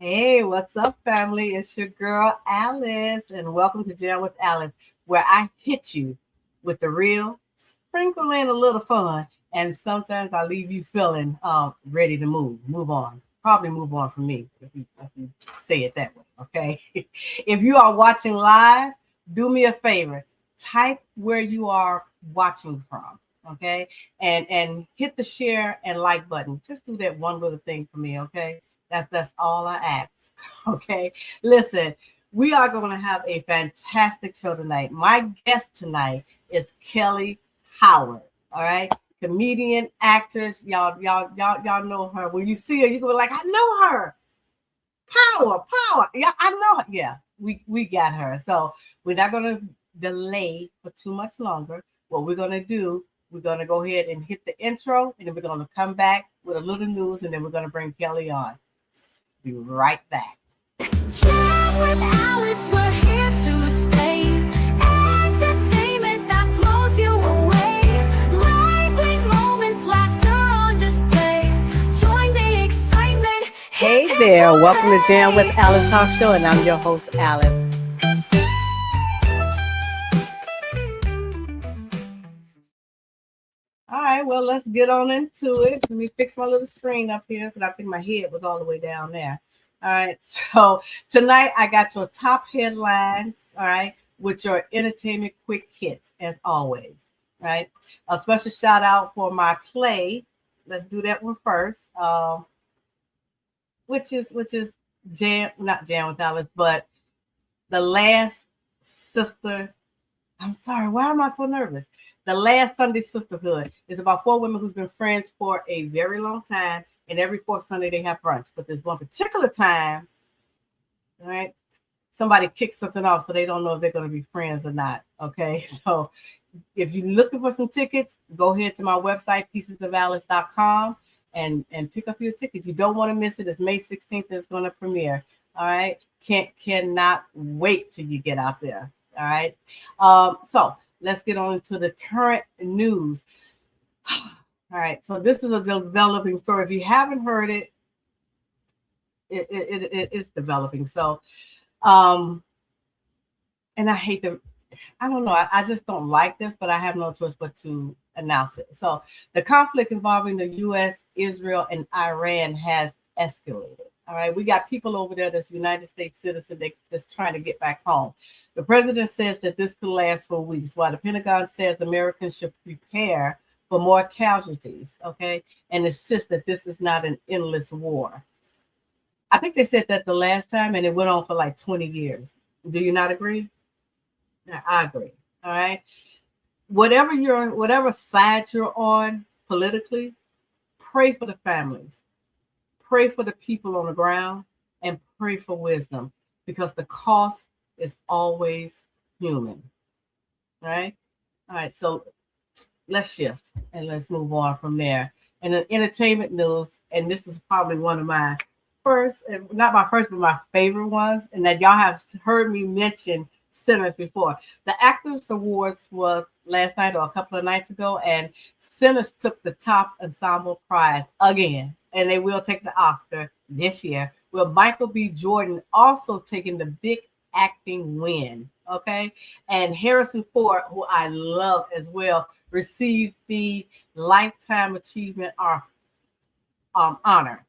Hey, what's up, family? It's your girl Alice, and welcome to Jam with Alice, where I hit you with the real, sprinkle in a little fun, and sometimes I leave you feeling ready to move on. Probably move on from me if you say it that way. Okay. If you are watching live, do me a favor. Type where you are watching from. Okay, and hit the share and like button. Just do that one little thing for me. Okay. That's all I ask. Okay. Listen, we are going to have a fantastic show tonight. My guest tonight is Kellye Howard. All right. Comedian, actress. Y'all know her. When you see her, you're gonna be like, I know her. Power. Yeah, I know her. Yeah, we got her. So we're not gonna delay for too much longer. What we're gonna do, we're gonna go ahead and hit the intro, and then we're gonna come back with a little news, and then we're gonna bring Kellye on. Be right back. Chat with Alice, we're here to stay. Entertainment that blows you away. Lively moments, laughter on display. Join the excitement. Hey there, welcome to Jam with Alice Talk Show, and I'm your host, Alice. All right, well, let's get on into it. Let me fix my little screen up here because I think my head was all the way down there. All right, so tonight I got your top headlines, all right, with your entertainment quick hits, as always, right? A special shout out for my play. Let's do that one first, which is not Jam with Alice, but The Last Sister. I'm sorry, why am I so nervous? The Last Sunday Sisterhood is about four women who's been friends for a very long time, and every fourth Sunday they have brunch. But there's one particular time, all right, somebody kicks something off, so they don't know if they're going to be friends or not. Okay, so if you're looking for some tickets, go ahead to my website, piecesofalice.com, and pick up your tickets. You don't want to miss it. It's May 16th. It's going to premiere. All right, cannot wait till you get out there. All right, so let's get on to the current news. All right, so this is a developing story. If you haven't heard it, it's developing. So, and I hate I don't know. I just don't like this, but I have no choice but to announce it. So the conflict involving the U.S., Israel, and Iran has escalated. All right, we got people over there that's United States citizens that's trying to get back home. The president says that this could last for weeks, while the Pentagon says Americans should prepare for more casualties, okay, and insist that this is not an endless war. I think they said that the last time, and it went on for like 20 years. Do you not agree? I agree. All right. Whatever side you're on politically, pray for the families, pray for the people on the ground, and pray for wisdom, because the cost is always human. All right. All right. So let's shift and let's move on from there. And the entertainment news, and this is probably one of my first, not my first, but my favorite ones, and that y'all have heard me mention Sinners before. The Actors Awards was last night or a couple of nights ago, and Sinners took the top ensemble prize again, and they will take the Oscar this year, with Michael B. Jordan also taking the big acting win. Okay, and Harrison Ford, who I love as well, received the Lifetime Achievement honor.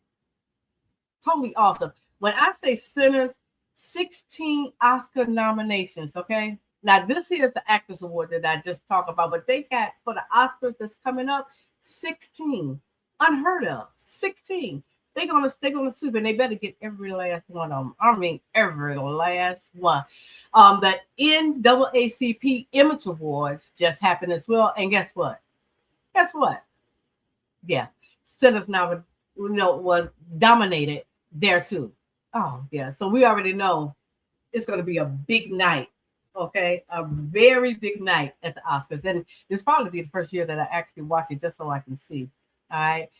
Totally awesome. When I say Sinners, 16 Oscar nominations. Okay. Now, this here is the Actors Award that I just talked about, but they got for the Oscars that's coming up 16. Unheard of. 16. They're gonna sweep, and they better get every last one of them. I mean, every last one. The NAACP Image Awards just happened as well. And guess what? Yeah. Sinners now was dominated there too. Oh, yeah. So we already know it's going to be a big night. Okay. A very big night at the Oscars. And this probably be the first year that I actually watch it just so I can see. All right.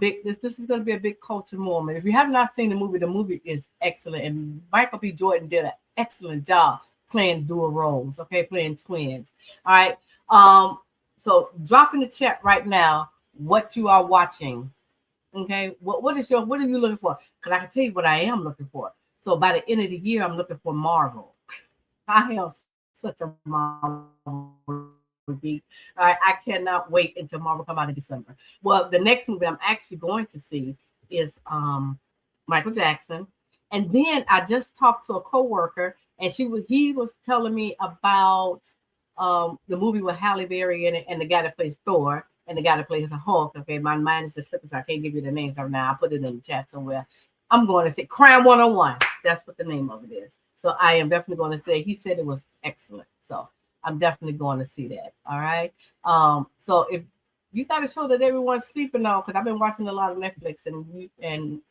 This is going to be a big culture moment. If you have not seen the movie is excellent. And Michael B. Jordan did an excellent job playing dual roles. Okay. Playing twins. All right. So drop in the chat right now what you are watching Okay, what are you looking for? Because I can tell you what I am looking for. So by the end of the year, I'm looking for Marvel. I am such a Marvel geek. I cannot wait until Marvel come out in December. Well, the next movie I'm actually going to see is Michael Jackson. And then I just talked to a coworker, and he was telling me about the movie with Halle Berry in it, and the guy that plays Thor, and the guy that plays the Hulk. Okay, my mind is just slipping, so I can't give you the names right now. I'll put it in the chat somewhere. I'm going to say Crime 101. That's what the name of it is. So I am definitely going to say, he said it was excellent. So I'm definitely going to see that. All right. So if you got a show that everyone's sleeping on, because I've been watching a lot of Netflix and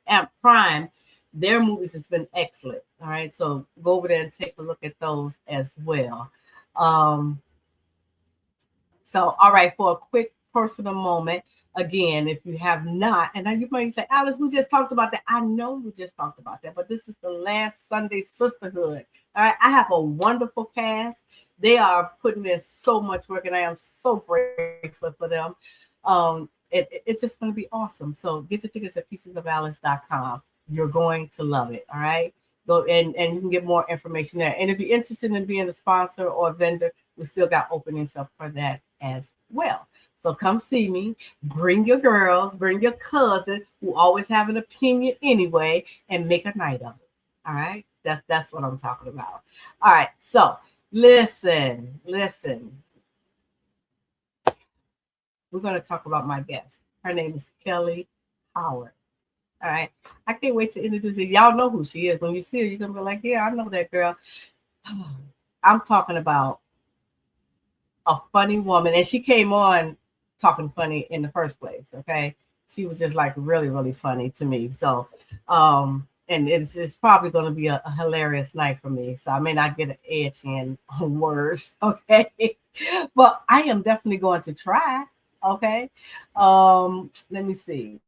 Prime, their movies has been excellent. All right. So go over there and take a look at those as well. So, all right, for a quick personal moment, again, if you have not, and now you might say, Alice, we just talked about that. I know we just talked about that, but this is the last Sunday Sisterhood. All right, I have a wonderful cast. They are putting in so much work, and I am so grateful for them. It's just going to be awesome. So get your tickets at piecesofalice.com. You're going to love it. All right. Go and you can get more information there. And if you're interested in being a sponsor or a vendor, we still got openings up for that as well. So come see me. Bring your girls, bring your cousin who always have an opinion anyway, and make a night of it. All right. That's what I'm talking about. All right. So listen. We're going to talk about my guest. Her name is Kellye Howard. All right. I can't wait to introduce her. Y'all know who she is. When you see her, you're going to be like, yeah, I know that girl. I'm talking about a funny woman. And she came on talking funny in the first place. Okay. She was just like really, really funny to me. So, and it's probably going to be a hilarious night for me. So I may not get an edge in on words. Okay. But I am definitely going to try. Okay. Let me see.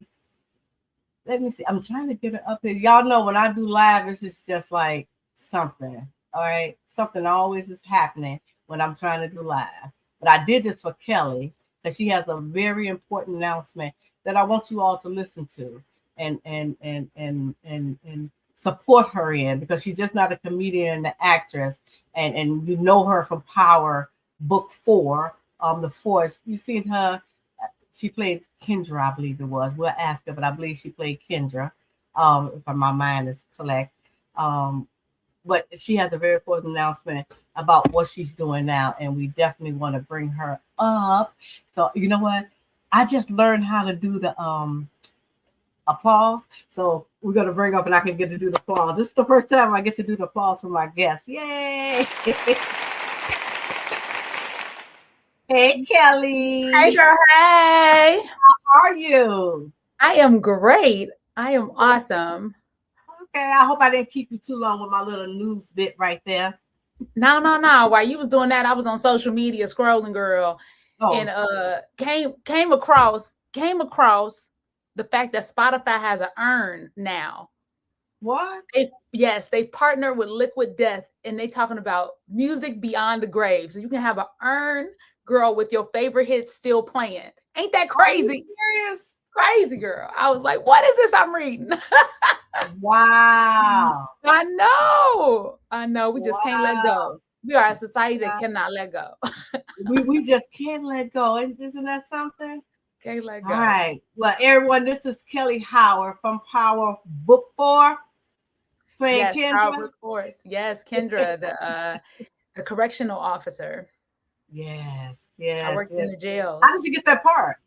I'm trying to get it up here. Y'all know when I do live, it's just like something. All right. Something always is happening when I'm trying to do live. But I did this for Kellye because she has a very important announcement that I want you all to listen to and support her in, because she's just not a comedian and an actress. And you know her from Power Book 4, The Force. You've seen her. She played Kendra, I believe it was. We'll ask her, but I believe she played Kendra, if my mind is correct. But she has a very important announcement about what she's doing now, and we definitely want to bring her up. So you know what? I just learned how to do the applause. So we're going to bring up, and I can get to do the applause. This is the first time I get to do the applause for my guests. Yay! Hey, Kellye. Hey, girl. Hey. How are you? I am great. I am awesome. Okay, I hope I didn't keep you too long with my little news bit right there. No. While you was doing that, I was on social media scrolling, girl, and came across the fact that Spotify has an earn now. What? They've partnered with Liquid Death, and they talking about music beyond the grave. So you can have an earn, girl, with your favorite hits still playing. Ain't that crazy? Are you serious? Crazy, girl. I was like, what is this I'm reading? Wow. I know. We just can't let go. We are a society that cannot let go. we just can't let go. Isn't that something? Can't let go. All right. Well, everyone, this is Kellye Howard from Power Book 4. Playing Kendra. Power Force. Yes, Kendra, the correctional officer. Yes. I worked in the jail. How did you get that part?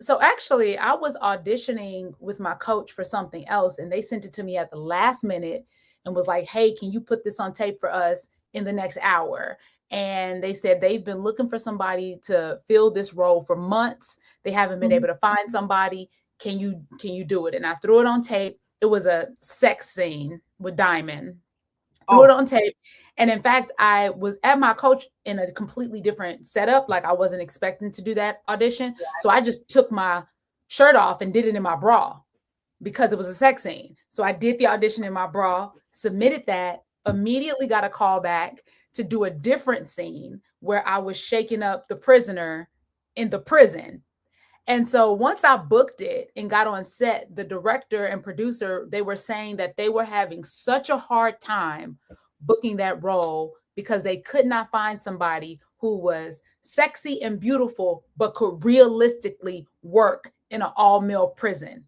So actually, I was auditioning with my coach for something else, and they sent it to me at the last minute and was like, hey, can you put this on tape for us in the next hour? And they said they've been looking for somebody to fill this role for months. They haven't been able to find somebody. Can you do it? And I threw it on tape. It was a sex scene with Diamond. Threw it on tape. And in fact, I was at my coach in a completely different setup. Like I wasn't expecting to do that audition. So I just took my shirt off and did it in my bra because it was a sex scene. So I did the audition in my bra, submitted that, immediately got a call back to do a different scene where I was shaking up the prisoner in the prison. And so once I booked it and got on set, the director and producer, they were saying that they were having such a hard time booking that role because they could not find somebody who was sexy and beautiful, but could realistically work in an all-male prison.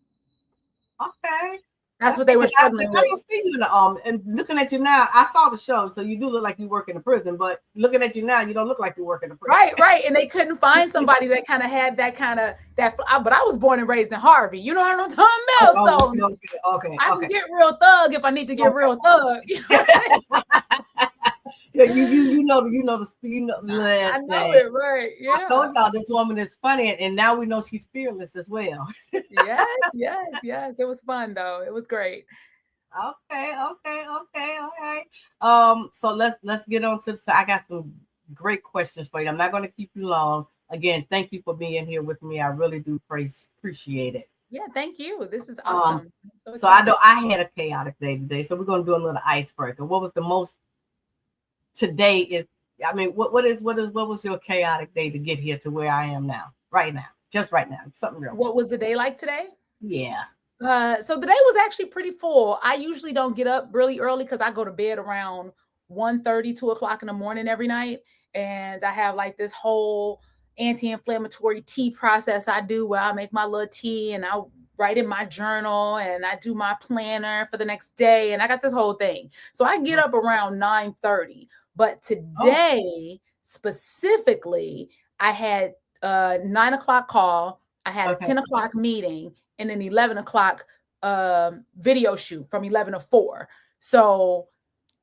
Okay. That's what they were struggling I with. don't see you in the and looking at you now, I saw the show, so you do look like you work in a prison, but looking at you now, you don't look like you work in a prison. Right. And they couldn't find somebody that kind of had that but I was born and raised in Harvey. You know what I'm talking about? Okay. I can get real thug if I need to get real thug. Yeah, you know. Listen, I know it, right? Yeah. I told y'all this woman is funny, and now we know she's fearless as well. Yes. It was fun though. It was great. Okay, all right. So let's get on to. So I got some great questions for you. I'm not going to keep you long. Again, thank you for being here with me. I really do appreciate it. Yeah, thank you. This is awesome. So I know I had a chaotic day today, so we're going to do a little icebreaker. What was the most today is? I mean, what was your chaotic day to get here to where I am now? Right now, just right now, something real. What was the day like today? Yeah. So the day was actually pretty full. I usually don't get up really early because I go to bed around 1:30, 2 o'clock in the morning every night. And I have like this whole anti-inflammatory tea process I do where I make my little tea and I write in my journal and I do my planner for the next day. And I got this whole thing. So I get up around 9:30. But today, specifically, I had a 9 o'clock call. I had a 10 o'clock meeting and an 11 o'clock video shoot from 11 to 4. So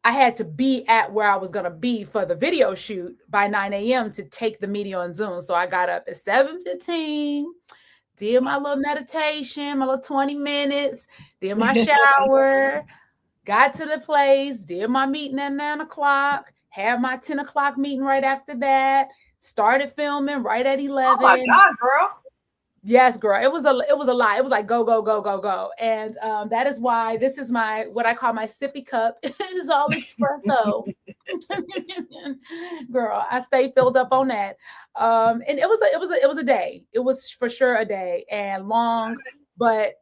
I had to be at where I was going to be for the video shoot by 9 a.m. to take the meeting on Zoom. So I got up at 7:15, did my little meditation, my little 20 minutes, did my shower, got to the place, did my meeting at 9 o'clock, had my 10 o'clock meeting right after that, started filming right at 11. Oh my God, girl. Yes, girl. It was a lot. It was like go. And that is why this is what I call my sippy cup. It's all espresso. Girl, I stay filled up on that. And it was a day. It was for sure a day and long, but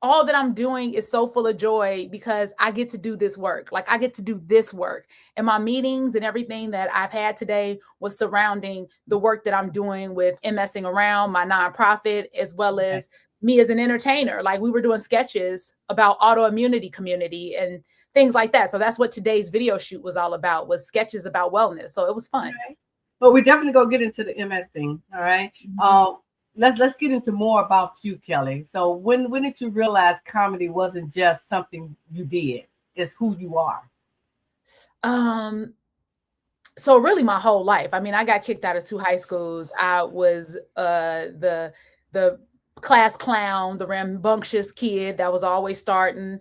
all that I'm doing is so full of joy because I get to do this work. Like I get to do this work. And my meetings and everything that I've had today was surrounding the work that I'm doing with MSing Around, my nonprofit, as well as me as an entertainer. Like we were doing sketches about autoimmunity community and things like that. So that's what today's video shoot was all about, was sketches about wellness. So it was fun. Okay. Well, we definitely go get into the MSing. All right. Mm-hmm. Let's get into more about you, Kellye. So when did you realize comedy wasn't just something you did? It's who you are. So really my whole life. I mean, I got kicked out of 2 high schools. I was the class clown, the rambunctious kid that was always starting,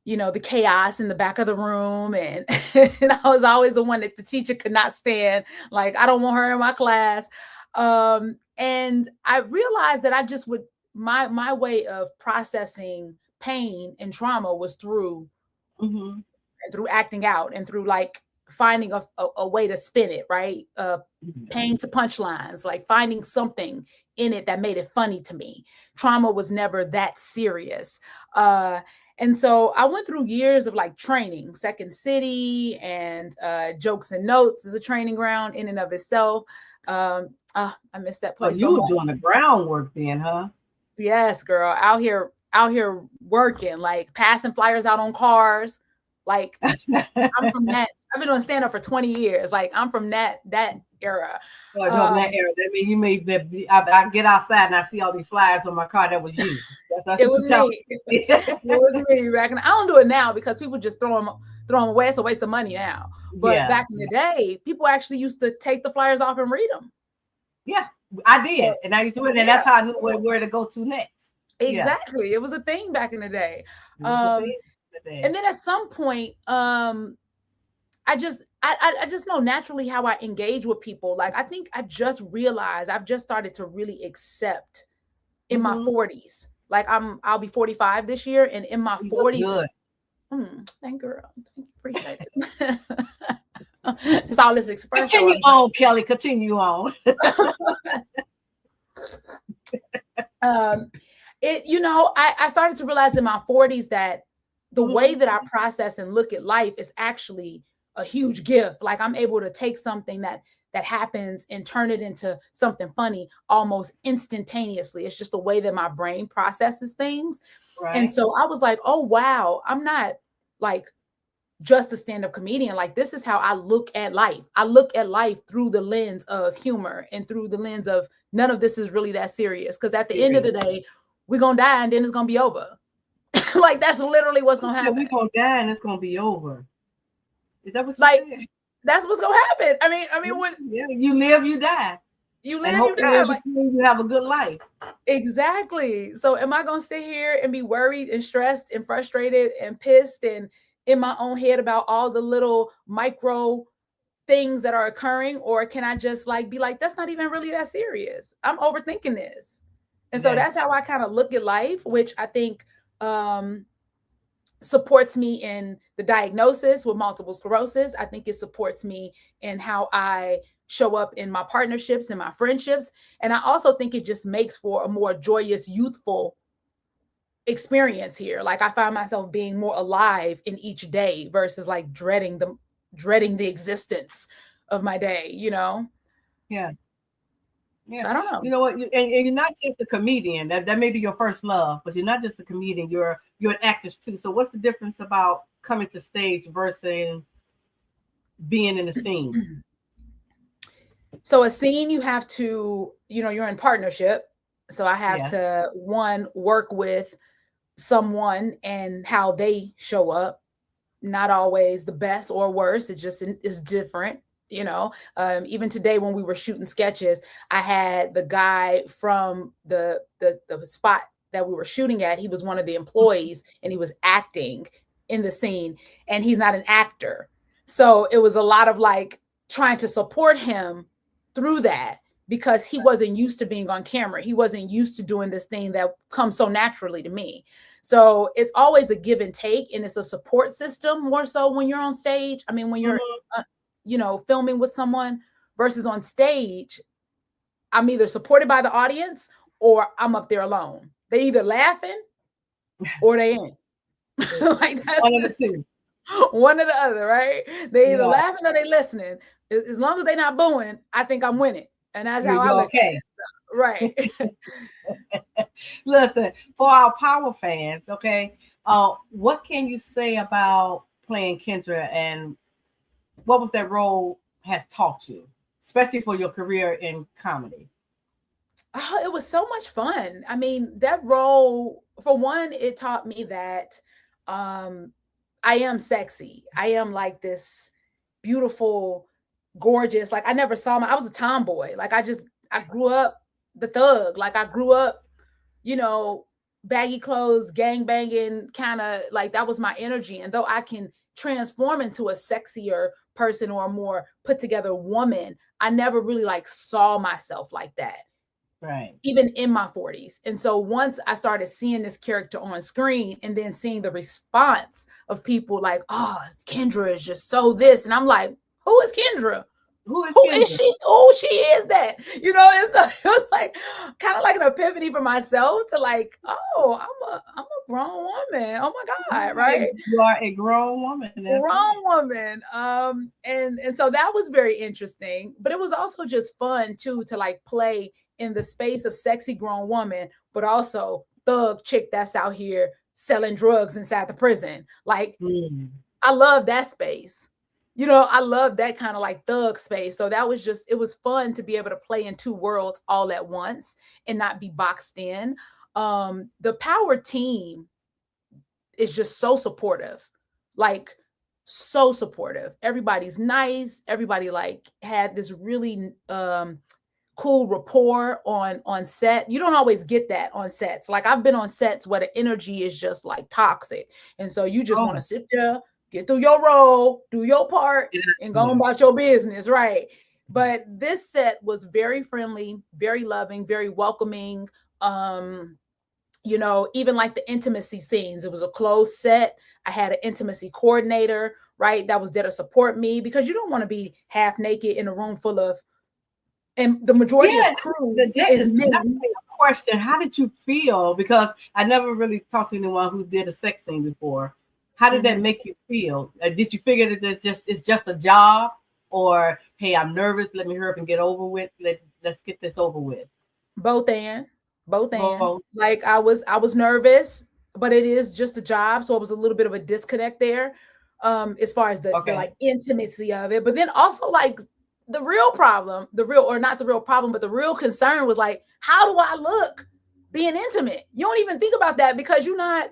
the chaos in the back of the room. And, and I was always the one that the teacher could not stand. Like, I don't want her in my class. And I realized that I just would, my way of processing pain and trauma was through acting out and through like finding a way to spin it, right? Pain to punchlines, like finding something in it that made it funny to me. Trauma was never that serious. And so I went through years of like training. Second City and Jokes and Notes is a training ground in and of itself. I missed that place. Oh, you were doing the groundwork then, huh? Yes, girl. Out here working, like passing flyers out on cars. Like I'm from that. I've been doing stand-up for 20 years. Like I'm from that era. That era. That mean you made that. I get outside and I see all these flyers on my car. That was you. That's it was me. It was me back. And I don't do it now because people just throw them away. It's a waste of money now. But back in the day, people actually used to take the flyers off and read them. Yeah, I did, and I used to do it, and that's how I knew where to go to next. Exactly, it was a thing back in the day. And then at some point, I just know naturally how I engage with people. Like I think I just realized I've just started to really accept in my 40s. Like I'll be 45 this year, and in my 40s. Thank you, girl. Appreciate it. It's all this expression. Continue on, Kellye. Continue on. I started to realize in my 40s that the way that I process and look at life is actually a huge gift. Like I'm able to take something that happens and turn it into something funny almost instantaneously. It's just the way that my brain processes things. Right. And so I was like, oh, wow, I'm not like just a stand-up comedian. Like this is how I look at life. I look at life through the lens of humor and through the lens of none of this is really that serious. Because at the end of the day, we're going to die and then it's going to be over. Like that's literally what's going to happen. We're going to die and it's going to be over. Is that what you said? That's what's going to happen. I mean, when you live, you die. You live, you die. Like, you have a good life. Exactly. So am I going to sit here and be worried and stressed and frustrated and pissed and in my own head about all the little micro things that are occurring? Or can I just like be like, that's not even really that serious. I'm overthinking this. And so that's how I kind of look at life, which I think supports me in the diagnosis with multiple sclerosis. I think it supports me in how I show up in my partnerships and my friendships. And I also think it just makes for a more joyous, youthful experience here. Like I find myself being more alive in each day versus like dreading the existence of my day, Yeah. So I don't know. You know what? And you're not just a comedian. That may be your first love, but you're not just a comedian. You're an actress too. So what's the difference about coming to stage versus being in a scene? So a scene, you have to, you're in partnership. So I have to work with someone and how they show up. Not always the best or worst. It just is different. Even today when we were shooting sketches, I had the guy from the spot that we were shooting at. He was one of the employees and he was acting in the scene and he's not an actor. So it was a lot of like trying to support him through that because he wasn't used to being on camera. He wasn't used to doing this thing that comes so naturally to me. So it's always a give and take and it's a support system more so when you're on stage. I mean, when you're filming with someone versus on stage, I'm either supported by the audience or I'm up there alone. They either laughing or they ain't. Like that's one of the two. One or the other, right? They either laughing or they listening. As long as they're not booing, I think I'm winning. And that's how I look at it. Right. Listen, for our Power fans, okay, what can you say about playing Kendra and what was that role has taught you, especially for your career in comedy? Oh, it was so much fun. I mean, that role, for one, it taught me that I am sexy. I am like this beautiful, gorgeous. Like I never saw I was a tomboy. Like I grew up the thug. Like I grew up, baggy clothes, gang banging, kind of like that was my energy. And though I can transform into a sexier person or a more put together woman, I never really like saw myself like that. Right. Even in my 40s. And so once I started seeing this character on screen and then seeing the response of people like, oh, Kendra is just so this. And I'm like, who is Kendra? Who is she? Oh, she is that, and so it was like kind of like an epiphany for myself to like, oh, I'm a grown woman. Oh my God. Right. You are a grown woman. Woman. And so that was very interesting, but it was also just fun too, to like play in the space of sexy grown woman, but also thug chick that's out here selling drugs inside the prison. Like, I love that space. I love that kind of like thug space. So that was it was fun to be able to play in two worlds all at once and not be boxed in. The Power team is just so supportive, like so supportive. Everybody's nice. Everybody like had this really, cool rapport on set. You don't always get that on sets. Like I've been on sets where the energy is just like toxic. And so you just want to sit there, get through your role, do your part, and go about your business, right? But this set was very friendly, very loving, very welcoming. Even like the intimacy scenes, it was a closed set. I had an intimacy coordinator, right? That was there to support me because you don't want to be half naked in a room full of and the majority Yeah, of crew that is is men. definitely a question. How did you feel? Because I never really talked to anyone who did a sex scene before. How did that make you feel? Did you figure that it's just a job, or hey, I'm nervous. Let me hurry up and get over with. Let's get this over with. Both and Both. like I was nervous, but it is just a job, so it was a little bit of a disconnect there, as far as the like intimacy of it. But then also like the real problem, or not the real problem, but the real concern was like, how do I look being intimate? You don't even think about that because you're not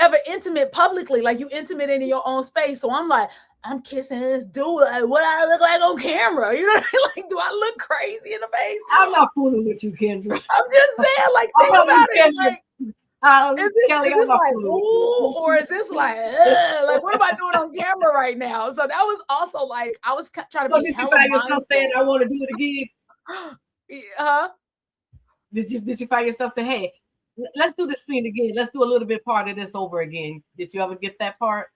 ever intimate publicly, like you intimate in your own space. So I'm like, I'm kissing this dude. Like, what I look like on camera? You know what I mean? Like, do I look crazy in the face? I'm not fooling with you, Kendra. I'm just saying, like, think about it. Like, is this like, ooh, or is this like what am I doing on camera right now? So that was also like, I was trying to be. Did you find yourself saying, I want to do it again? Did you find yourself saying, hey, let's do this scene again. Let's do a little bit part of this over again. Did you ever get that part?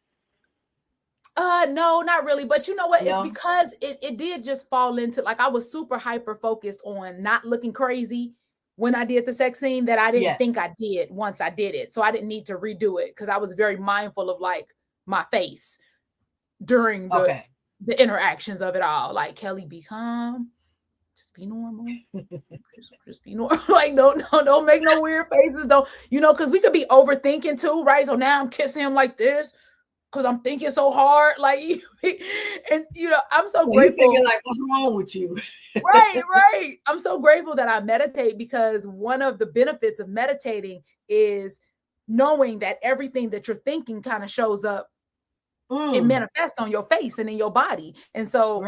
No, not really. But you know what? No? It's because it did just fall into, like, I was super hyper focused on not looking crazy when I did the sex scene that I didn't think I did once I did it. So I didn't need to redo it because I was very mindful of like my face during the interactions of it all. Like, Kellye, be calm. Just be normal. just be normal. Like, don't make no weird faces. Don't, because we could be overthinking too, right? So now I'm kissing him like this because I'm thinking so hard. Like, and I'm so grateful. You thinking like, what's wrong with you? Right. I'm so grateful that I meditate, because one of the benefits of meditating is knowing that everything that you're thinking kind of shows up. It manifests on your face and in your body. And so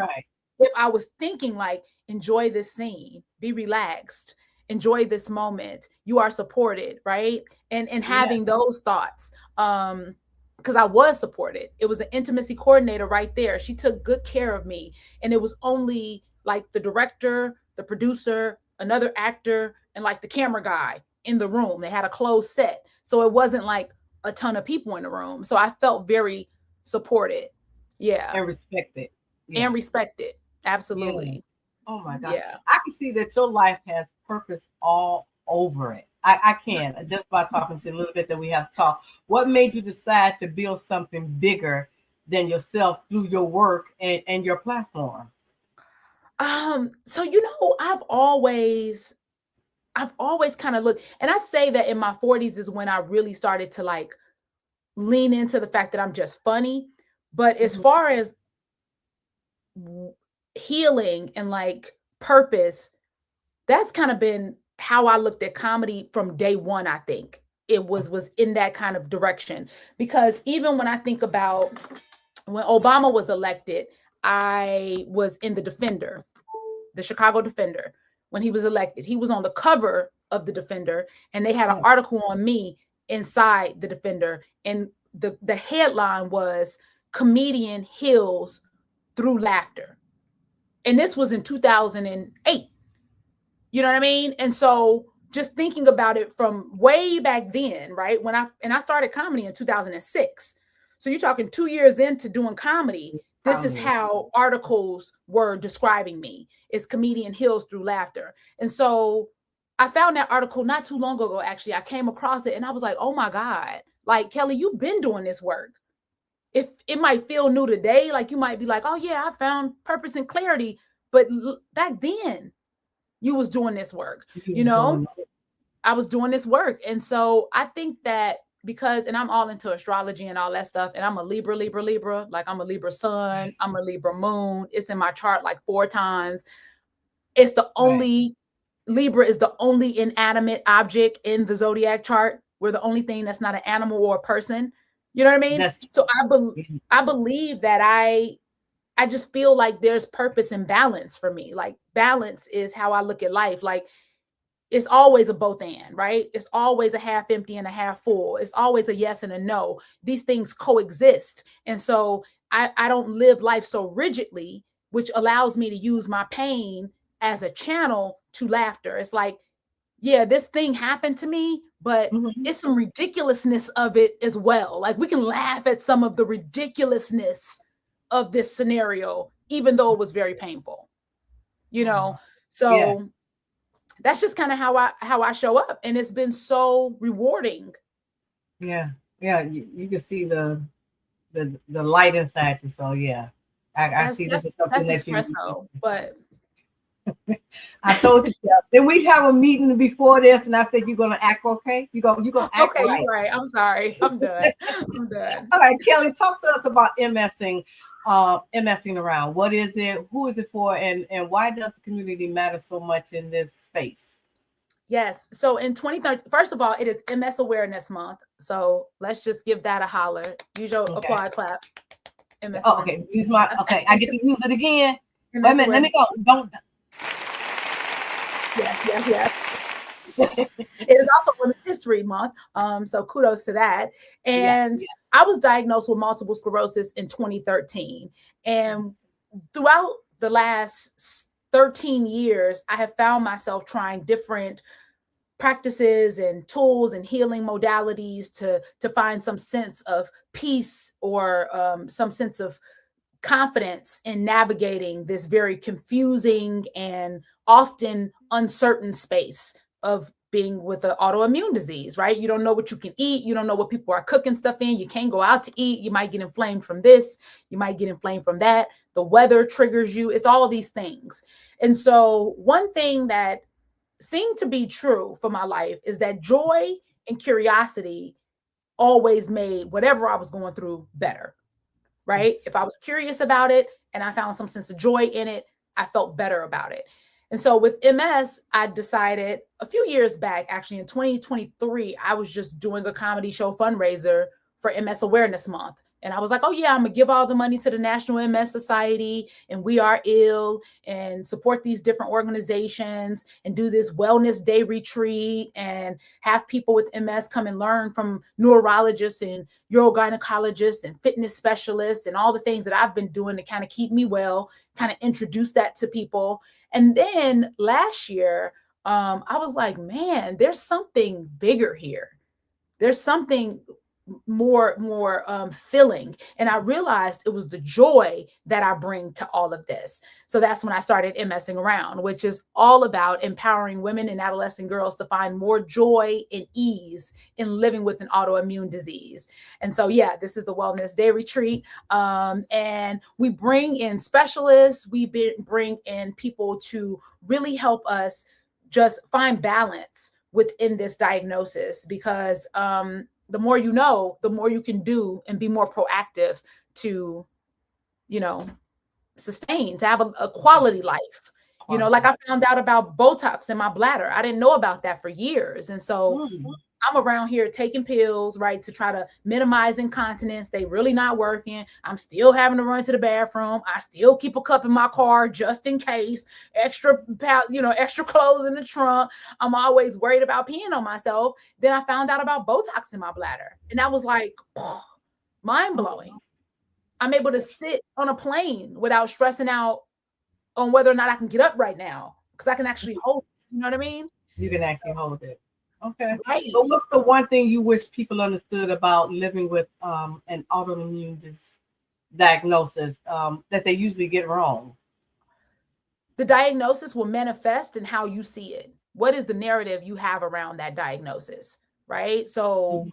if I was thinking like, enjoy this scene, be relaxed, enjoy this moment, you are supported, right? And having those thoughts, because I was supported. It was an intimacy coordinator right there. She took good care of me. And it was only like the director, the producer, another actor, and like the camera guy in the room. They had a closed set. So it wasn't like a ton of people in the room. So I felt very supported. Yeah. And respected. And respected. Absolutely. Yeah. Oh my God. Yeah. I can see that your life has purpose all over it. I can, just by talking to you a little bit that we have talked. What made you decide to build something bigger than yourself through your work and your platform? So I've always kind of looked, and I say that in my 40s is when I really started to like lean into the fact that I'm just funny. But as far as healing and like purpose, that's kind of been how I looked at comedy from day one. I think it was in that kind of direction, because even when I think about when Obama was elected, I was in the Defender, the Chicago Defender. When he was elected, he was on the cover of the Defender, and they had an article on me inside the Defender, and the headline was "Comedian Heals Through Laughter," and this was in 2008. You know what I mean? And so just thinking about it from way back then, right? When I started comedy in 2006. So you're talking 2 years into doing comedy. This is how articles were describing me. It's comedian heals through laughter. And so I found that article not too long ago, actually. I came across it and I was like, oh my God, like, Kellye, you've been doing this work. If it might feel new today, like you might be like, oh yeah, I found purpose and clarity. But back then, you was doing this work, I was doing this work. And so I think that and I'm all into astrology and all that stuff. And I'm a Libra, like I'm a Libra sun, I'm a Libra moon. It's in my chart like 4 times. It's the only, Libra is the only inanimate object in the zodiac chart. We're the only thing that's not an animal or a person. You know what I mean? So I believe that I just feel like there's purpose and balance for me. Like, balance is how I look at life. Like, it's always a both and, right? It's always a half empty and a half full. It's always a yes and a no. These things coexist. And so I don't live life so rigidly, which allows me to use my pain as a channel to laughter. It's like, yeah, this thing happened to me, but it's some ridiculousness of it as well. Like, we can laugh at some of the ridiculousness of this scenario, even though it was very painful, Yeah. So that's just kind of how I show up, and it's been so rewarding. Yeah. Yeah. You can see the light inside you. So yeah. I That's see this that's is something that's that you espresso, but I told you. Yeah. Then we have a meeting before this, and I said you're gonna act okay. You gonna act okay, you're right. right. I'm sorry. I'm done. I'm done. All right, Kellye, talk to us about MSing, MSing around. What is it? Who is it for? And why does the community matter so much in this space? Yes. So in 2013, first of all, it is MS Awareness Month. So let's just give that a holler. Use your Okay. applaud clap. MS Oh, Awareness. okay. Use my. Okay, I get to use it again. Wait a MS minute. Let me Awareness. go. Don't. Yes. It is also Women's History Month. So kudos to that. And I was diagnosed with multiple sclerosis in 2013. And throughout the last 13 years, I have found myself trying different practices and tools and healing modalities to find some sense of peace or some sense of confidence in navigating this very confusing and often uncertain space of being with an autoimmune disease, right? You don't know what you can eat. You don't know what people are cooking stuff in. You can't go out to eat. You might get inflamed from this. You might get inflamed from that. The weather triggers you. It's all these things. And so one thing that seemed to be true for my life is that joy and curiosity always made whatever I was going through better, right? If I was curious about it and I found some sense of joy in it, I felt better about it. And so with MS, I decided a few years back, actually in 2023, I was just doing a comedy show fundraiser for MS Awareness Month. And I was like, oh yeah, I'm gonna give all the money to the National MS Society and We Are Ill and support these different organizations and do this wellness day retreat and have people with MS come and learn from neurologists and urogynecologists and fitness specialists and all the things that I've been doing to kind of keep me well, kind of introduce that to people. And then last year, I was like, man, there's something bigger here. There's something more filling. And I realized it was the joy that I bring to all of this. So that's when I started MSing Around, which is all about empowering women and adolescent girls to find more joy and ease in living with an autoimmune disease. And so, yeah, this is the Wellness Day Retreat. And we bring in specialists, bring in people to really help us just find balance within this diagnosis, because the more you know, the more you can do and be more proactive to, sustain, to have a quality life. Like I found out about Botox in my bladder. I didn't know about that for years. And so I'm around here taking pills, right, to try to minimize incontinence. They really not working. I'm still having to run to the bathroom. I still keep a cup in my car just in case, extra clothes in the trunk. I'm always worried about peeing on myself. Then I found out about Botox in my bladder. And that was like, mind blowing. I'm able to sit on a plane without stressing out on whether or not I can get up right now, because I can actually hold it. You know what I mean? You can actually hold it. Okay. Right. So what's the one thing you wish people understood about living with an autoimmune diagnosis that they usually get wrong? The diagnosis will manifest in how you see it. What is the narrative you have around that diagnosis, right? So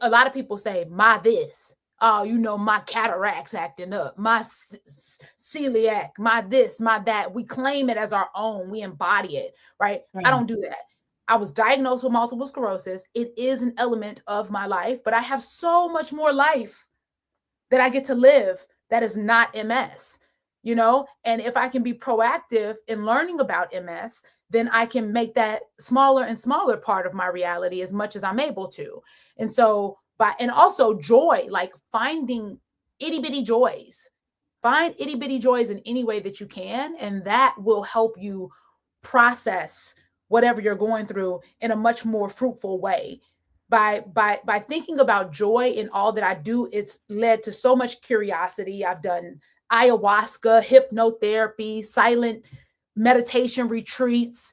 a lot of people say, my this, my cataracts acting up, my celiac, my this, my that. We claim it as our own. We embody it, right? I don't do that. I was diagnosed with multiple sclerosis. It is an element of my life, but I have so much more life that I get to live that is not MS, and if I can be proactive in learning about MS, then I can make that smaller and smaller part of my reality as much as I'm able to. And so, and also joy, like finding itty bitty joys. Find itty bitty joys in any way that you can, and that will help you process whatever you're going through in a much more fruitful way. By thinking about joy in all that I do, it's led to so much curiosity. I've done ayahuasca, hypnotherapy, silent meditation retreats,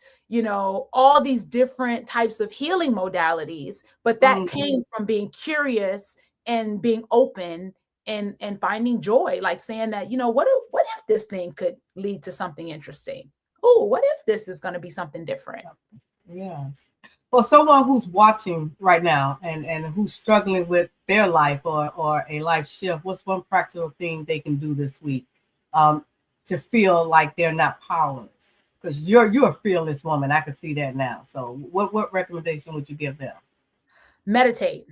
all these different types of healing modalities. But that came from being curious and being open and finding joy, like saying that, what if this thing could lead to something interesting? oh, what if this is going to be something different? Yeah. Well, someone who's watching right now and who's struggling with their life or a life shift, what's one practical thing they can do this week to feel like they're not powerless? Because you're a fearless woman. I can see that now. So what recommendation would you give them? Meditate.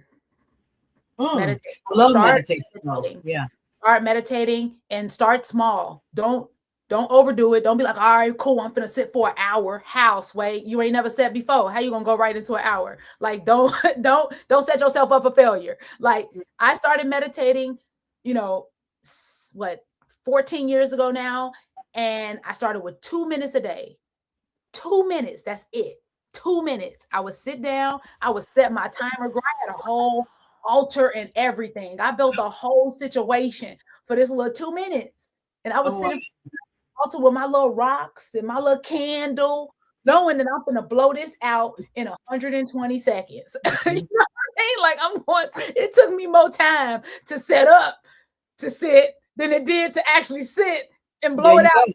Meditate. I love meditation. Meditating. Yeah. Start meditating and start small. Don't overdo it. Don't be like, all right, cool, I'm gonna sit for an hour. How, Sway? You ain't never sat before. How you gonna go right into an hour? Like, don't set yourself up for failure. Like, I started meditating, 14 years ago now, and I started with 2 minutes a day. 2 minutes, that's it. 2 minutes. I would sit down, I would set my timer. I had a whole altar and everything. I built a whole situation for this little 2 minutes. And I was sitting altar with my little rocks and my little candle, knowing that I'm gonna blow this out in 120 seconds. You know what I mean? Like, it took me more time to set up to sit than it did to actually sit and blow it out.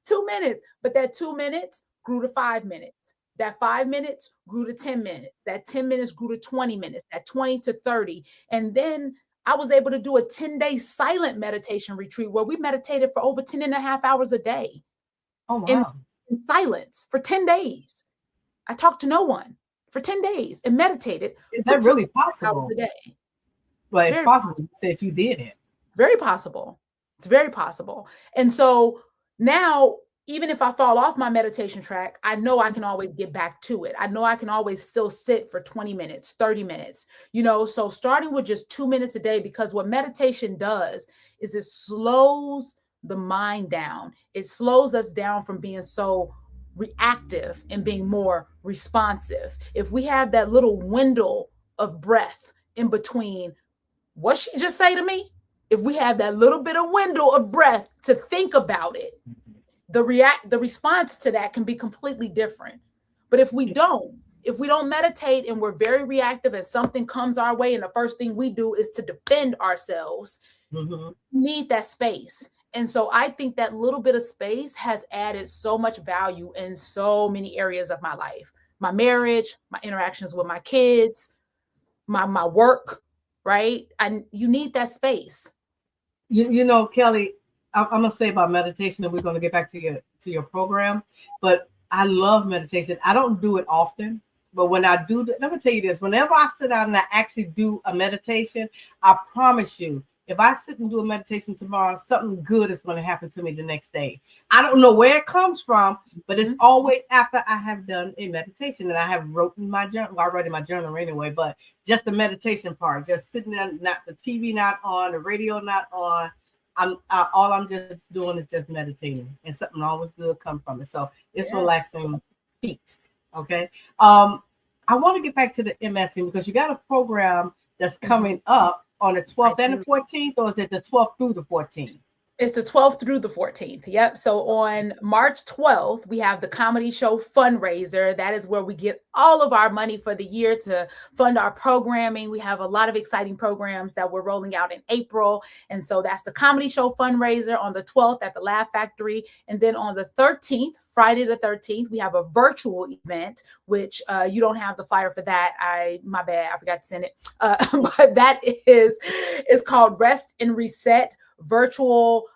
2 minutes. But that 2 minutes grew to 5 minutes. That 5 minutes grew to 10 minutes. That 10 minutes grew to 20 minutes. That 20 to 30. And then I was able to do a 10-day silent meditation retreat where we meditated for over 10 and a half hours a day. Oh, wow. In silence for 10 days. I talked to no one for 10 days and meditated. Is that really possible? A day. Well, it's possible. You said you did it. Very possible. It's very possible. And so now, even if I fall off my meditation track, I know I can always get back to it. I know I can always still sit for 20 minutes, 30 minutes, so starting with just 2 minutes a day, because what meditation does is it slows the mind down. It slows us down from being so reactive and being more responsive. If we have that little window of breath in between, what she just say to me? If we have that little bit of window of breath to think about it, the response to that can be completely different. But if we don't meditate and we're very reactive and something comes our way and the first thing we do is to defend ourselves, we need that space. And so I think that little bit of space has added so much value in so many areas of my life, my marriage, my interactions with my kids, my work, right? And you need that space. Kellye, I'm going to say about meditation, and we're going to get back to your program, but I love meditation. I don't do it often, but when I do, let me tell you this, whenever I sit down and I actually do a meditation, I promise you, if I sit and do a meditation tomorrow, something good is going to happen to me the next day. I don't know where it comes from, but it's always after I have done a meditation and I have written my journal. Well, I write in my journal anyway, but just the meditation part, just sitting there, not the TV not on, the radio not on. All I'm just doing is just meditating, and something always good come from it. So it's relaxing feet. Okay. I want to get back to the MSing because you got a program that's coming up on the 12th and the 14th, or is it the 12th through the 14th? It's the 12th through the 14th. Yep. So on March 12th, we have the comedy show fundraiser. That is where we get all of our money for the year to fund our programming. We have a lot of exciting programs that we're rolling out in April. And so that's the comedy show fundraiser on the 12th at the Laugh Factory. And then on the 13th, Friday the 13th, we have a virtual event, which you don't have the flyer for that. My bad, I forgot to send it. But that is called Rest and Reset virtual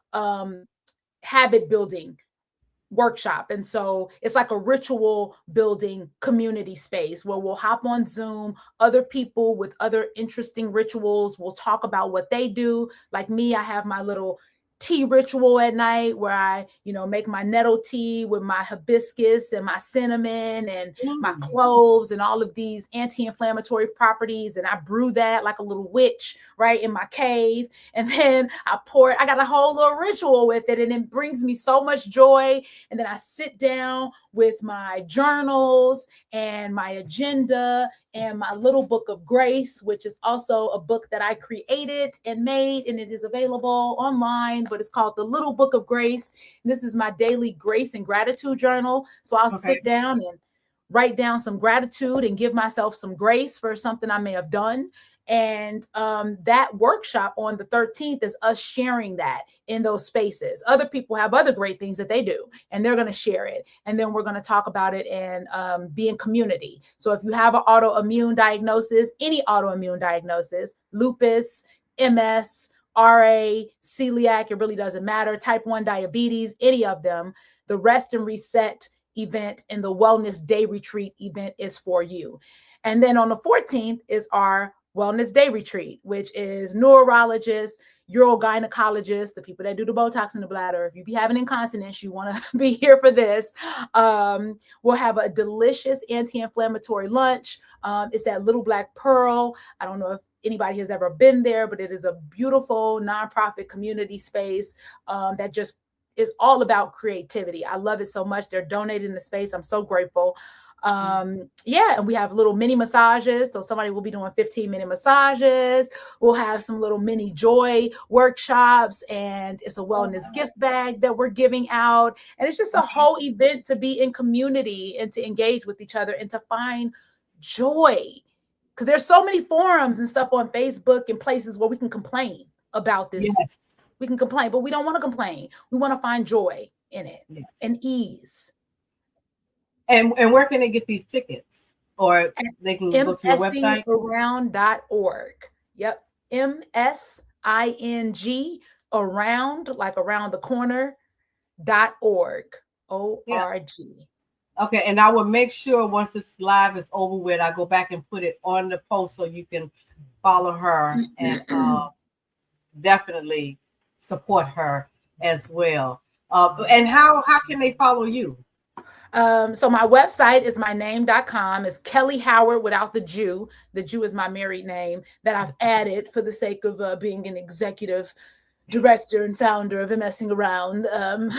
habit building workshop. And so it's like a ritual building community space where we'll hop on Zoom, other people with other interesting rituals will talk about what they do. Like me, I have my little tea ritual at night where I, make my nettle tea with my hibiscus and my cinnamon and my cloves and all of these anti-inflammatory properties. And I brew that like a little witch, right, in my cave. And then I got a whole little ritual with it, and it brings me so much joy. And then I sit down with my journals and my agenda and my little book of grace, which is also a book that I created and made, and it is available online, but it's called The Little Book of Grace. And this is my daily grace and gratitude journal. So I'll sit down and write down some gratitude and give myself some grace for something I may have done. And that workshop on the 13th is us sharing that in those spaces. Other people have other great things that they do, and they're going to share it. And then we're going to talk about it and be in community. So if you have an autoimmune diagnosis, any autoimmune diagnosis, lupus, MS, RA, celiac, it really doesn't matter, type 1 diabetes, any of them, the Rest and Reset event and the Wellness Day Retreat event is for you. And then on the 14th is our Wellness Day Retreat, which is neurologists, urogynecologists, the people that do the Botox in the bladder. If you be having incontinence, you want to be here for this. We'll have a delicious anti-inflammatory lunch. It's at Little Black Pearl. I don't know if anybody has ever been there, but it is a beautiful nonprofit community space that just is all about creativity. I love it so much. They're donating the space. I'm so grateful. Yeah, and we have little mini massages. So somebody will be doing 15-minute massages. We'll have some little mini joy workshops, and it's a wellness gift bag that we're giving out. And it's just a whole event to be in community and to engage with each other and to find joy. Because there's so many forums and stuff on Facebook and places where we can complain about this. Yes. We can complain, but we don't want to complain. We want to find joy in it and ease. And where can they get these tickets? Or they can go to your website? msingaround.org. Yep. MSING around, like around the corner, .org. O-R-G. Okay, and I will make sure once this live is over with, I go back and put it on the post so you can follow her and definitely support her as well. And how can they follow you? So my website is myname.com. It's Kellye Howard without the Jew. The Jew is my married name that I've added for the sake of being an executive director and founder of Messing Around. I'm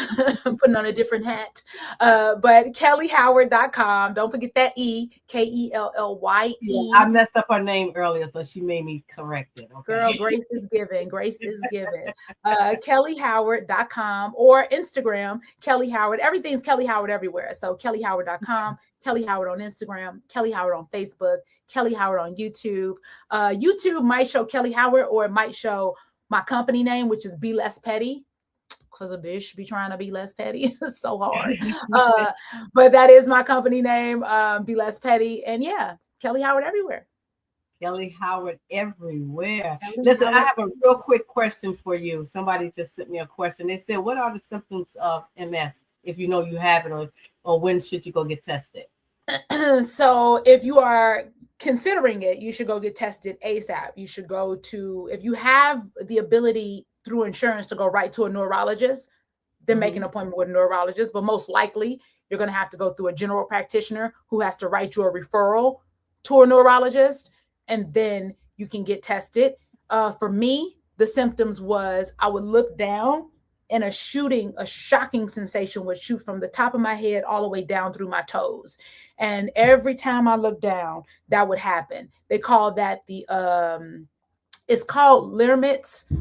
putting on a different hat. But KellyeHoward.com. Don't forget that E, Kellye. Yeah, I messed up her name earlier, so she made me correct it. Okay. Girl, grace is given. Grace is given. KellyeHoward.com or Instagram, Kellye Howard. Everything's Kellye Howard everywhere. So KellyeHoward.com, Kellye Howard on Instagram, Kellye Howard on Facebook, Kellye Howard on YouTube. YouTube might show Kellye Howard, or it might show my company name, which is Be Less Petty, because a bitch be trying to be less petty. It's so hard. But that is my company name, Be Less Petty. And yeah, Kellye Howard everywhere. Kellye Howard everywhere. Listen, I have a real quick question for you. Somebody just sent me a question. They said, what are the symptoms of MS if you know you have it, or when should you go get tested? So if you are considering it, you should go get tested ASAP. You should go to, if you have the ability through insurance to go right to a neurologist, then make an appointment with a neurologist. But most likely, you're going to have to go through a general practitioner who has to write you a referral to a neurologist, and then you can get tested. For me, the symptoms was I would look down and a shocking sensation would shoot from the top of my head all the way down through my toes. And every time I looked down, that would happen. They call that it's called Lermit's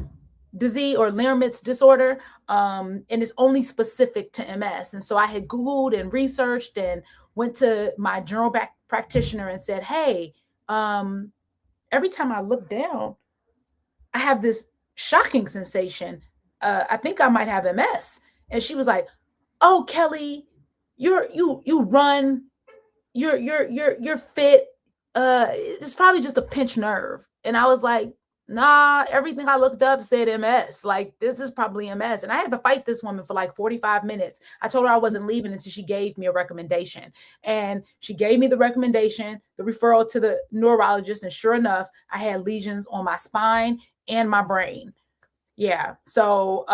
disease or Lermit's disorder. And it's only specific to MS. And so I had Googled and researched and went to my general practitioner and said, hey, every time I look down, I have this shocking sensation. I think I might have MS. And she was like, oh, Kellye, you run, you're fit. It's probably just a pinched nerve. And I was like, nah, everything I looked up said MS. Like, this is probably MS. And I had to fight this woman for like 45 minutes. I told her I wasn't leaving until she gave me a recommendation. And she gave me the recommendation, the referral to the neurologist. And sure enough, I had lesions on my spine and my brain. Yeah. So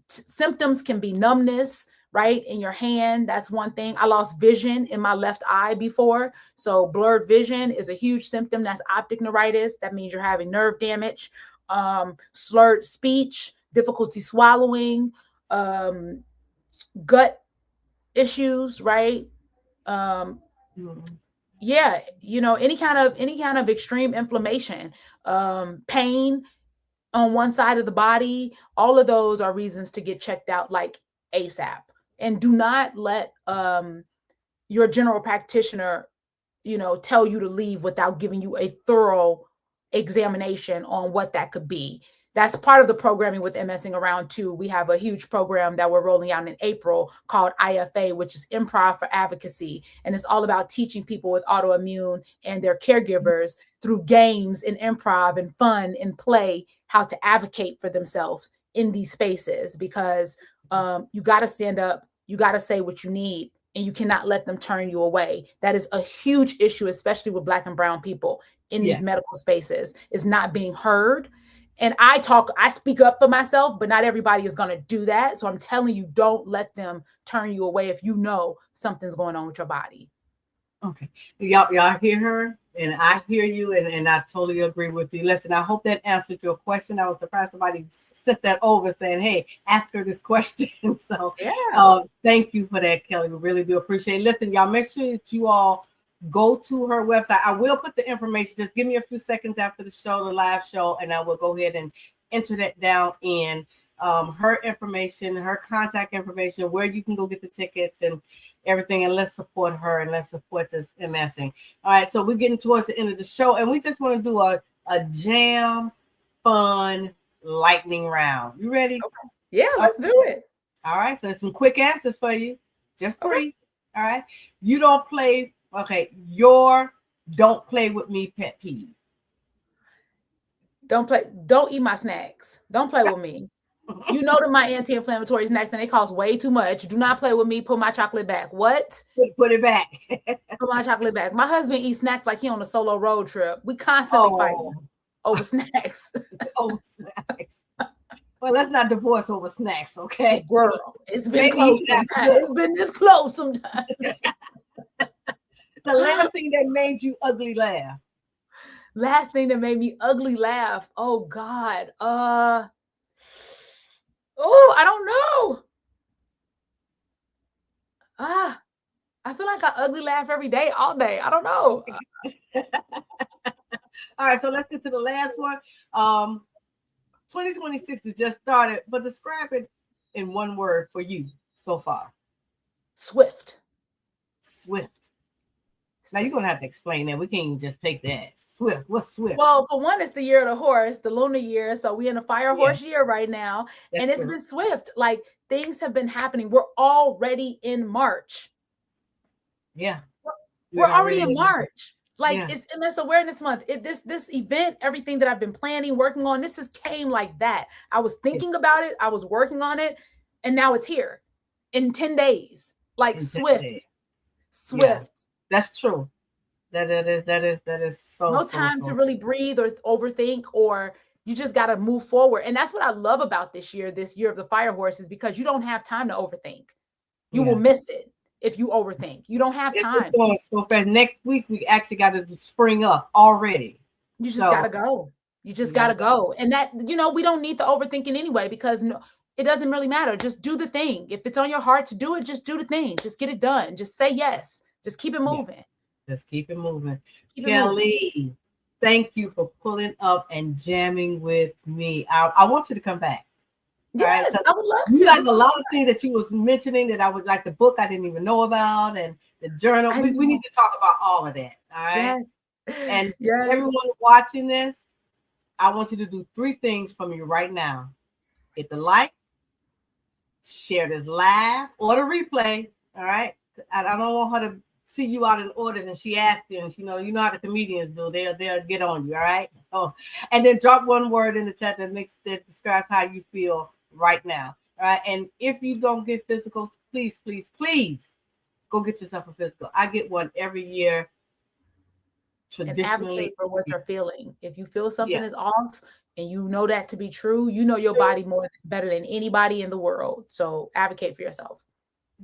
symptoms can be numbness, right, in your hand. That's one thing. I lost vision in my left eye before. So blurred vision is a huge symptom. That's optic neuritis. That means you're having nerve damage, slurred speech, difficulty swallowing, gut issues, right? Yeah, any kind of extreme inflammation, pain on one side of the body. All of those are reasons to get checked out like ASAP. And do not let your general practitioner, tell you to leave without giving you a thorough examination on what that could be. That's part of the programming with MSing Around too. We have a huge program that we're rolling out in April called IFA, which is Improv for Advocacy. And it's all about teaching people with autoimmune and their caregivers through games and improv and fun and play how to advocate for themselves in these spaces, because you got to stand up, you got to say what you need, and you cannot let them turn you away. That is a huge issue, especially with Black and brown people in these medical spaces, is not being heard. And I speak up for myself, but not everybody is going to do that. So I'm telling you, don't let them turn you away if you know something's going on with your body. Okay. Y'all hear her? And I hear you, and I totally agree with you. Listen, I hope that answered your question. I was surprised somebody sent that over saying, hey, ask her this question. So thank you for that, Kellye. We really do appreciate it. Listen, y'all, make sure that you all go to her website. I will put the information. Just give me a few seconds after the show, the live show, and I will go ahead and enter that down in her information, her contact information, where you can go get the tickets and everything. And let's support her and let's support this MSing. All right, so we're getting towards the end of the show, and we just want to do a jam, fun, lightning round. You ready? Okay. Yeah, let's do it. All right, so some quick answers for you. Just 3. All right. You don't play. Okay, your don't play with me pet peeve. Don't eat my snacks. Don't play with me. You know that my anti-inflammatory snacks and they cost way too much. Do not play with me. Put my chocolate back. What? Put it back. Put my chocolate back. My husband eats snacks like he on a solo road trip. We constantly fight over snacks. Over snacks. Well, let's not divorce over snacks, okay? Girl, it's been close sometimes. It's been this close sometimes. The last thing that made you ugly laugh. Last thing that made me ugly laugh. Oh God. I don't know. I feel like I ugly laugh every day, all day. I don't know. All right, so let's get to the last one. 2026 has just started, but describe it in one word for you so far. Swift. Now you're gonna have to explain that. We can't just take that. Swift. What's swift? Well, for one, it's the year of the horse, the lunar year. So we're in a fire horse year right now. That's it's been swift. Like things have been happening. We're already in March. Yeah. We're already in March. Like it's MS Awareness Month. This event, everything that I've been planning, working on, this came like that. I was thinking about it. I was working on it. And now it's here in 10 days. Like swift. Yeah. That's true. That is so no time to really breathe or overthink, or you just got to move forward. And that's what I love about this year of the fire horse, is because you don't have time to overthink. You will miss it if you overthink. You don't have time. It's going so fast. Next week we actually got to spring up already. You just got to go. You just got to go. And that, we don't need the overthinking anyway, because it doesn't really matter. Just do the thing. If it's on your heart to do it, just do the thing. Just get it done. Just say yes. Just keep it moving. Just keep it moving. Kellye, thank you for pulling up and jamming with me. I want you to come back. Yes, right? I would love to. You have a lot of things that you was mentioning that I would like, the book I didn't even know about, and the journal. We need to talk about all of that. All right. Yes. And everyone watching this, I want you to do 3 things for me right now. Hit the like, share this live, or the replay. All right. I don't want her to see you out in orders and she asked you, and you know how the comedians do. They'll get on you, all right? So, and then drop one word in the chat that describes how you feel right now. All right. And if you don't get physicals, please go get yourself a physical. I get one every year. And advocate for what you're feeling. If you feel something is off and you know that to be true, you know your body better than anybody in the world. So advocate for yourself.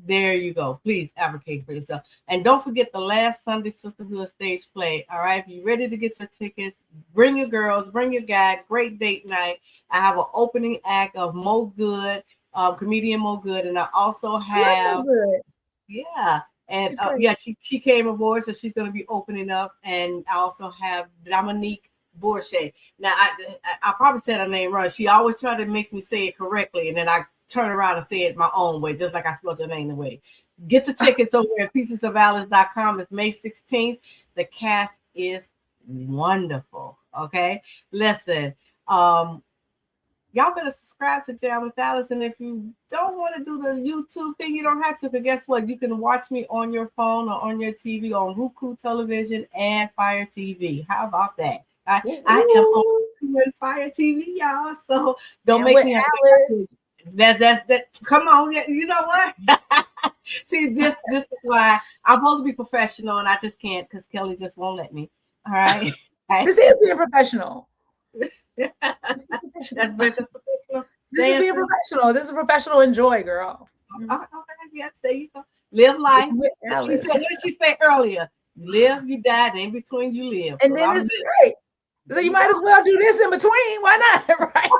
There you go. Please advocate for yourself. And don't forget the last Sunday Sisterhood stage play. All right. If you're ready to get your tickets, bring your girls, bring your guy. Great date night. I have an opening act of Mo Good, comedian Mo Good. And I also have, and she came aboard, so she's going to be opening up. And I also have Dominique Bourget. Now, I probably said her name wrong. She always tried to make me say it correctly, and then I turn around and say it my own way, just like I spelled your name the way. Get the tickets over at piecesofalice.com. It's May 16th. The cast is wonderful. Okay, listen. Y'all better subscribe to Jam with Alice. And if you don't want to do the YouTube thing, you don't have to. But guess what? You can watch me on your phone or on your TV on Roku Television and Fire TV. How about that? I am on Fire TV, y'all. So don't And make with me have Alice. that. Come on, you know what? See, this is why I'm supposed to be professional, and I just can't because Kellye just won't let me. All right. This is being professional. That's very professional. This is being professional. This is professional. Enjoy, girl. Okay, yes, there you go. Live life. With She Alice. said, what did she say earlier? You live, you die, and in between you live. And So then I'm it's living. great. So you might as well do this in between. Why not? Right?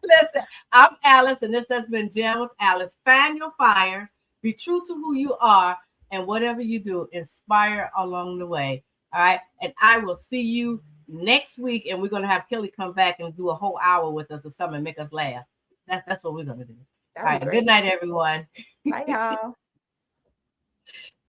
Listen, I'm Alice, and this has been Jam with Alice. Find your fire, be true to who you are, and whatever you do, inspire along the way. All right. And I will see you next week, and we're going to have Kellye come back and do a whole hour with us or something and make us laugh. That's what we're going to do. All right. Good night, everyone. Bye, y'all.